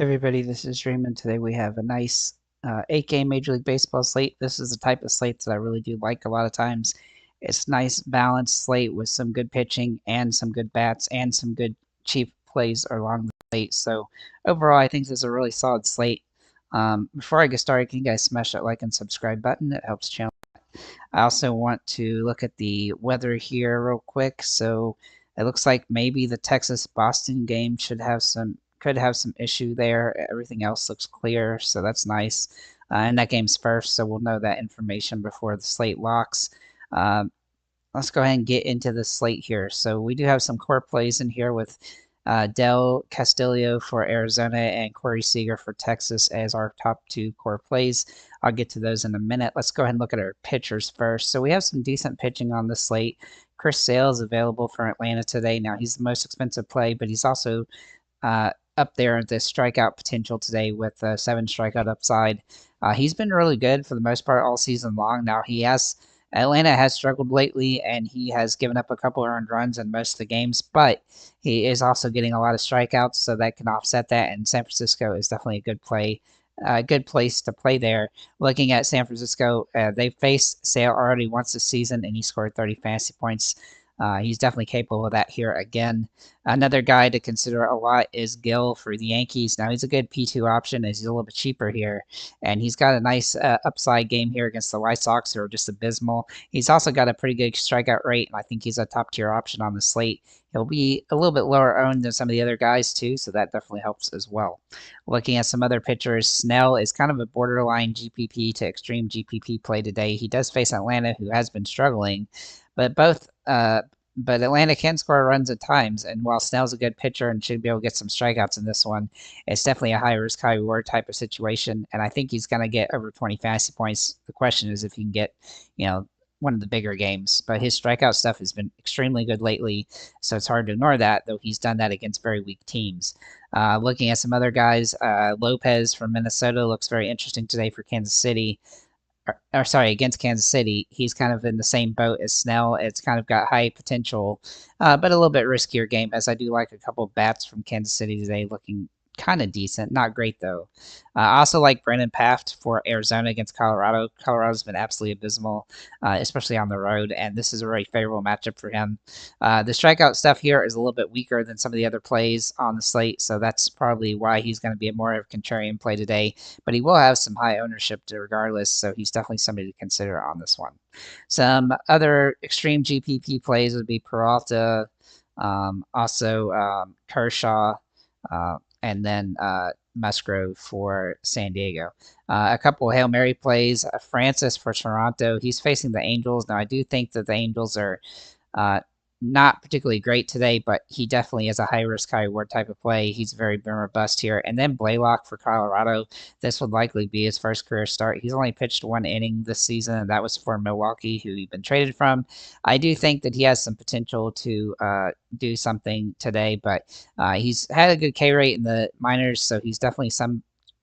Everybody, this is Raymond. Today we have a nice 8-game Major League Baseball slate. This is the type of slate that I really do like a lot of times. It's nice, balanced slate with some good pitching and some good bats and some good cheap plays along the slate. So overall, I think this is a really solid slate. Before I get started, can you guys smash that like and subscribe button? It helps channel. I also want to look at the weather here real quick. So it looks like maybe the Texas Boston game could have some issue there. Everything else looks clear, so that's nice. And that game's first, so we'll know that information before the slate locks. Um, let's go ahead and get into the slate here. So we do have some core plays in here with Del Castillo for Arizona and Corey Seager for Texas as our top two core plays. I'll get to those in a minute. Let's go ahead and look at our pitchers first. So we have some decent pitching on the slate. Chris Sale is available for Atlanta today. Now he's the most expensive play, but he's also up there at the strikeout potential today with 7 strikeout upside. He's been really good for the most part all season long. Now Atlanta has struggled lately, and he has given up a couple earned runs in most of the games, but he is also getting a lot of strikeouts, so that can offset that. And San Francisco is definitely a good play, a good place to play there. Looking at San Francisco, they faced Sale already once this season, and he scored 30 fantasy points. He's definitely capable of that here again. Another guy to consider a lot is Gill for the Yankees. Now, he's a good P2 option as he's a little bit cheaper here, and he's got a nice upside game here against the White Sox, who are just abysmal. He's also got a pretty good strikeout rate, and I think he's a top-tier option on the slate. He'll be a little bit lower owned than some of the other guys, too, so that definitely helps as well. Looking at some other pitchers, Snell is kind of a borderline GPP to extreme GPP play today. He does face Atlanta, who has been struggling, but but Atlanta can score runs at times, and while Snell's a good pitcher and should be able to get some strikeouts in this one, it's definitely a high risk, high reward type of situation, and I think he's going to get over 20 fantasy points. The question is if he can get, one of the bigger games, but his strikeout stuff has been extremely good lately, so it's hard to ignore that, though he's done that against very weak teams. Looking at some other guys, Lopez from Minnesota looks very interesting today for Kansas City. Against Kansas City, he's kind of in the same boat as Snell. It's kind of got high potential, but a little bit riskier game, as I do like a couple of bats from Kansas City today looking kind of decent. Not great, though. I also like Brennan Paft for Arizona against Colorado. Colorado's been absolutely abysmal, especially on the road, and this is a very favorable matchup for him. The strikeout stuff here is a little bit weaker than some of the other plays on the slate, so that's probably why he's going to be a more of a contrarian play today, but he will have some high ownership regardless, so he's definitely somebody to consider on this one. Some other extreme GPP plays would be Peralta, Kershaw, and then Musgrove for San Diego. A couple Hail Mary plays. Francis for Toronto. He's facing the Angels. Now, I do think that the Angels are not particularly great today, but he definitely is a high-risk, high-reward type of play. He's very boom or bust here. And then Blaylock for Colorado. This would likely be his first career start. He's only pitched 1 inning this season, and that was for Milwaukee, who he'd been traded from. I do think that he has some potential to do something today, but he's had a good K rate in the minors, so he's definitely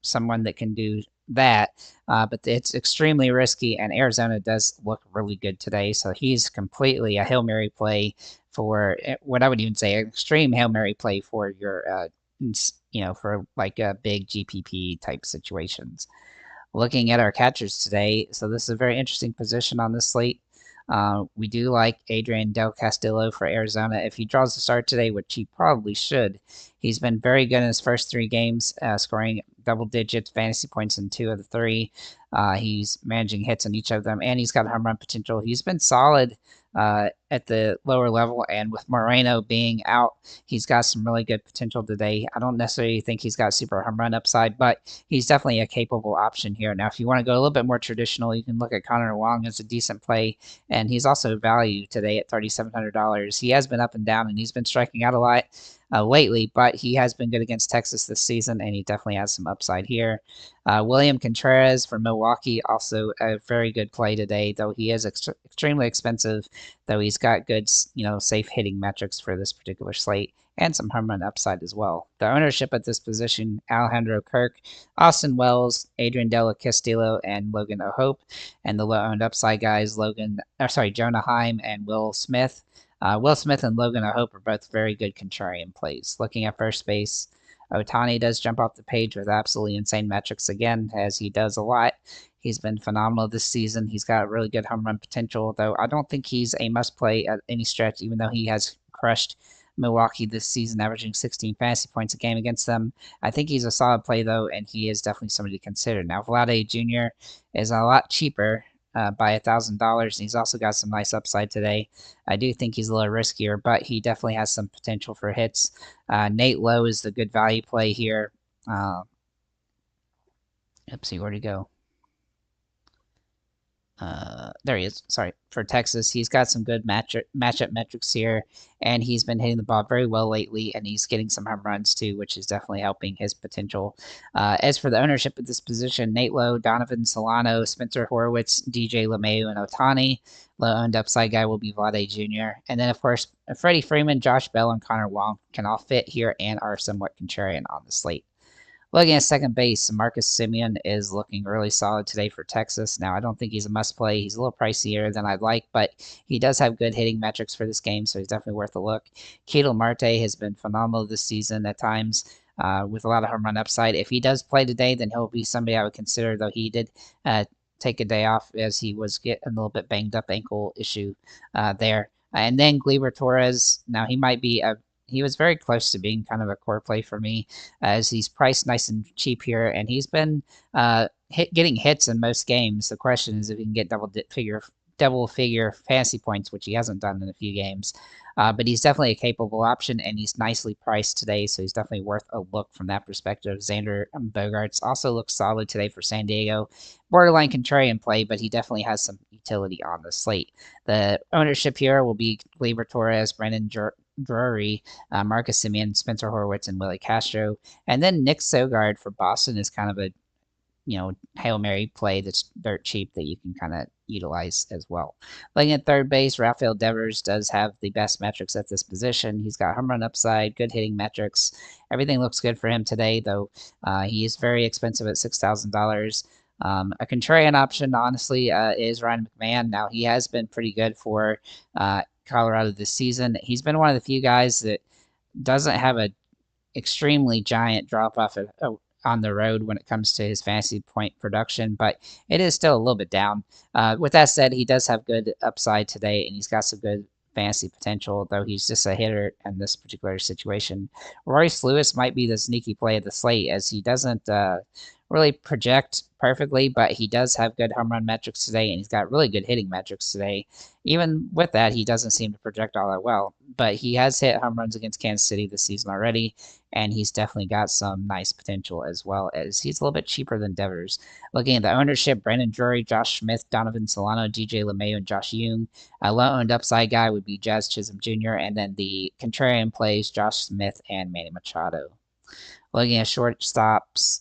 someone that can do that, but it's extremely risky, and Arizona does look really good today, so he's completely a Hail Mary play for what I would even say an extreme Hail Mary play for your, for like big GPP type situations. Looking at our catchers today, so this is a very interesting position on this slate. We do like Adrian Del Castillo for Arizona. If he draws the start today, which he probably should, he's been very good in his first 3 games, scoring double-digit fantasy points in 2 of the 3. He's managing hits in each of them, and he's got home run potential. He's been solid at the lower level, and with Moreno being out, he's got some really good potential today. I don't necessarily think he's got super home run upside, but he's definitely a capable option here. Now, if you want to go a little bit more traditional, you can look at Connor Wong as a decent play, and he's also value today at $3,700. He has been up and down, and he's been striking out a lot lately, but he has been good against Texas this season, and he definitely has some upside here. William Contreras from Milwaukee, also a very good play today, though he is extremely expensive, though he's got good, safe hitting metrics for this particular slate and some home run upside as well. The ownership at this position, Alejandro Kirk, Austin Wells, Adrian Del Castillo, and Logan O'Hoppe, and the low-owned upside guys, Jonah Heim and Will Smith. Will Smith and Logan O'Hoppe are both very good contrarian plays. Looking at first base, Otani does jump off the page with absolutely insane metrics again, as he does a lot. He's been phenomenal this season. He's got really good home run potential, though I don't think he's a must play at any stretch, even though he has crushed Milwaukee this season, averaging 16 fantasy points a game against them. I think he's a solid play, though, and he is definitely somebody to consider. Now, Vlade Jr. is a lot cheaper by $1,000, and he's also got some nice upside today. I do think he's a little riskier, but he definitely has some potential for hits. Nate Lowe is the good value play here. Let's see, where'd he go? There he is. Sorry, for Texas. He's got some good matchup metrics here, and he's been hitting the ball very well lately, and he's getting some home runs too, which is definitely helping his potential. As for the ownership of this position, Nate Lowe, Donovan Solano, Spencer Horwitz, DJ LeMahieu, and Otani. Low-owned upside guy will be Vlade Jr. And then, of course, Freddie Freeman, Josh Bell, and Connor Wong can all fit here and are somewhat contrarian on the slate. Looking at second base, Marcus Semien is looking really solid today for Texas. Now, I don't think he's a must-play. He's a little pricier than I'd like, but he does have good hitting metrics for this game, so he's definitely worth a look. Ketel Marte has been phenomenal this season at times with a lot of home run upside. If he does play today, then he'll be somebody I would consider, though he did take a day off as he was getting a little bit banged up ankle issue there. And then Gleyber Torres, now he was very close to being kind of a core play for me, as he's priced nice and cheap here, and he's been getting hits in most games. The question is if he can get double figure fantasy points, which he hasn't done in a few games. But he's definitely a capable option, and he's nicely priced today, so he's definitely worth a look from that perspective. Xander Bogaerts also looks solid today for San Diego. Borderline contrarian play, but he definitely has some utility on the slate. The ownership here will be Gleyber Torres, Brandon Drury, Marcus Semien, Spencer Horwitz, and Willie Castro. And then Nick Sogard for Boston is kind of a Hail Mary play that's dirt cheap that you can kind of utilize as well. Looking at third base, Rafael Devers does have the best metrics at this position. He's got home run upside, good hitting metrics. Everything looks good for him today, though he is very expensive at $6,000. A contrarian option, honestly, is Ryan McMahon. Now, he has been pretty good for Colorado this season. He's been one of the few guys that doesn't have a extremely giant drop off on the road when it comes to his fantasy point production, but it is still a little bit down. With that said, he does have good upside today, and he's got some good fantasy potential, though he's just a hitter in this particular situation. Royce Lewis might be the sneaky play of the slate, as he doesn't really project perfectly, but he does have good home run metrics today, and he's got really good hitting metrics today. Even with that, he doesn't seem to project all that well, but he has hit home runs against Kansas City this season already, and he's definitely got some nice potential, as well as he's a little bit cheaper than Devers. Looking at the ownership, Brandon Drury, Josh Smith, Donovan Solano, DJ LeMahieu, and Josh Jung. A low-owned upside guy would be Jazz Chisholm Jr., and then the contrarian plays Josh Smith and Manny Machado. Looking at shortstops,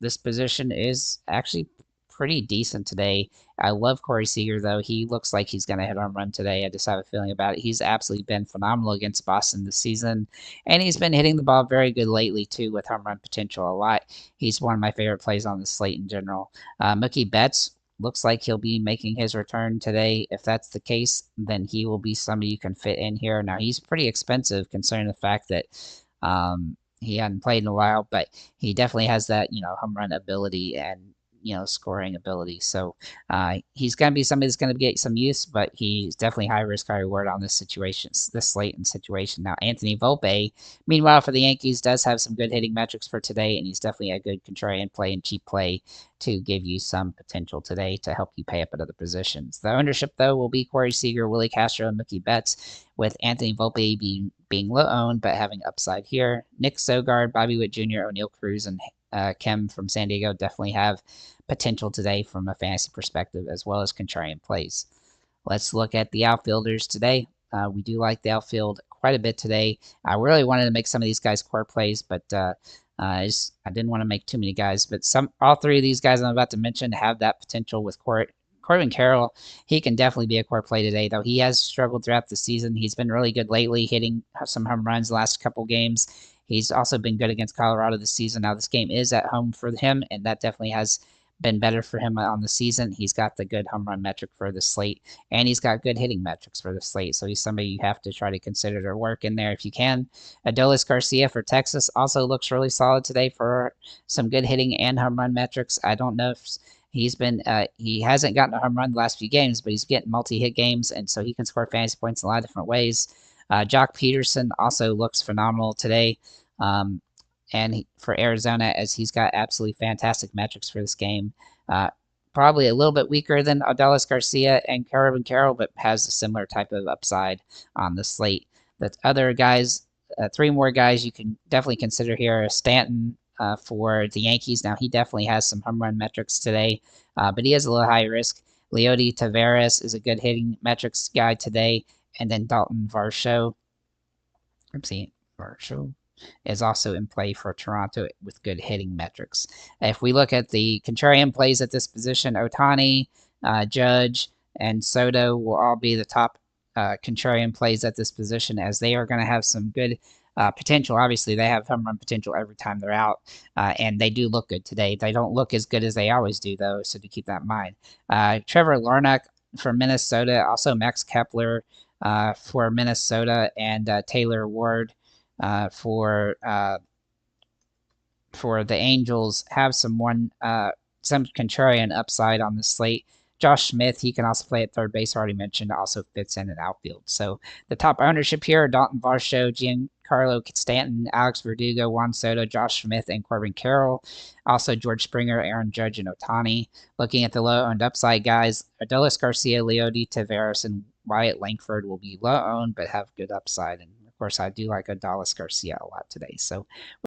this position is actually pretty decent today. I love Corey Seager, though. He looks like he's going to hit home run today. I just have a feeling about it. He's absolutely been phenomenal against Boston this season, and he's been hitting the ball very good lately, too, with home run potential a lot. He's one of my favorite plays on the slate in general. Mookie Betts looks like he'll be making his return today. If that's the case, then he will be somebody you can fit in here. Now, he's pretty expensive considering the fact that he hadn't played in a while, but he definitely has that, home run ability and, scoring ability. So he's going to be somebody that's going to get some use, but he's definitely high risk, high reward on this slate and situation. Now, Anthony Volpe, meanwhile, for the Yankees, does have some good hitting metrics for today, and he's definitely a good contrarian play and cheap play to give you some potential today to help you pay up at other positions. The ownership, though, will be Corey Seager, Willie Castro, and Mookie Betts, with Anthony Volpe being low-owned but having upside here. Nick Sogard, Bobby Witt Jr., O'Neill Cruz, and Kim from San Diego definitely have potential today from a fantasy perspective, as well as contrarian plays. Let's look at the outfielders today. We do like the outfield quite a bit today. I really wanted to make some of these guys core plays, but I didn't want to make too many guys. But all three of these guys I'm about to mention have that potential with Corbin Carroll. He can definitely be a core play today, though he has struggled throughout the season. He's been really good lately, hitting some home runs the last couple games. He's also been good against Colorado this season. Now, this game is at home for him, and that definitely has been better for him on the season. He's got the good home run metric for the slate, and he's got good hitting metrics for the slate. So he's somebody you have to try to consider to work in there if you can. Adolis Garcia for Texas also looks really solid today for some good hitting and home run metrics. I don't know if he hasn't gotten a home run the last few games, but he's getting multi-hit games, and so he can score fantasy points in a lot of different ways. Jock Peterson also looks phenomenal today. For Arizona, as he's got absolutely fantastic metrics for this game. Probably a little bit weaker than Adolis Garcia and Corbin Carroll, but has a similar type of upside on the slate. The other guys, three more guys you can definitely consider here. Stanton for the Yankees. Now, he definitely has some home run metrics today, but he has a little high risk. Leody Taveras is a good hitting metrics guy today. And then Dalton Varsho. Varsho is also in play for Toronto with good hitting metrics. If we look at the contrarian plays at this position, Otani, Judge, and Soto will all be the top contrarian plays at this position, as they are going to have some good potential. Obviously, they have home run potential every time they're out, and they do look good today. They don't look as good as they always do, though, so to keep that in mind. Trevor Larnach from Minnesota, also Max Kepler for Minnesota, and Taylor Ward for the Angels have some contrarian upside on the slate. Josh Smith, he can also play at third base, already mentioned, also fits in outfield. So the top ownership here: Dalton Varsho, Giancarlo Stanton, Alex Verdugo, Juan Soto, Josh Smith, and Corbin Carroll. Also George Springer, Aaron Judge, and Otani. Looking at the low-owned upside guys, Adolis Garcia, Leody Taveras, and Wyatt Langford will be low-owned but have good upside. And of course, I do like Adolis Garcia a lot today. So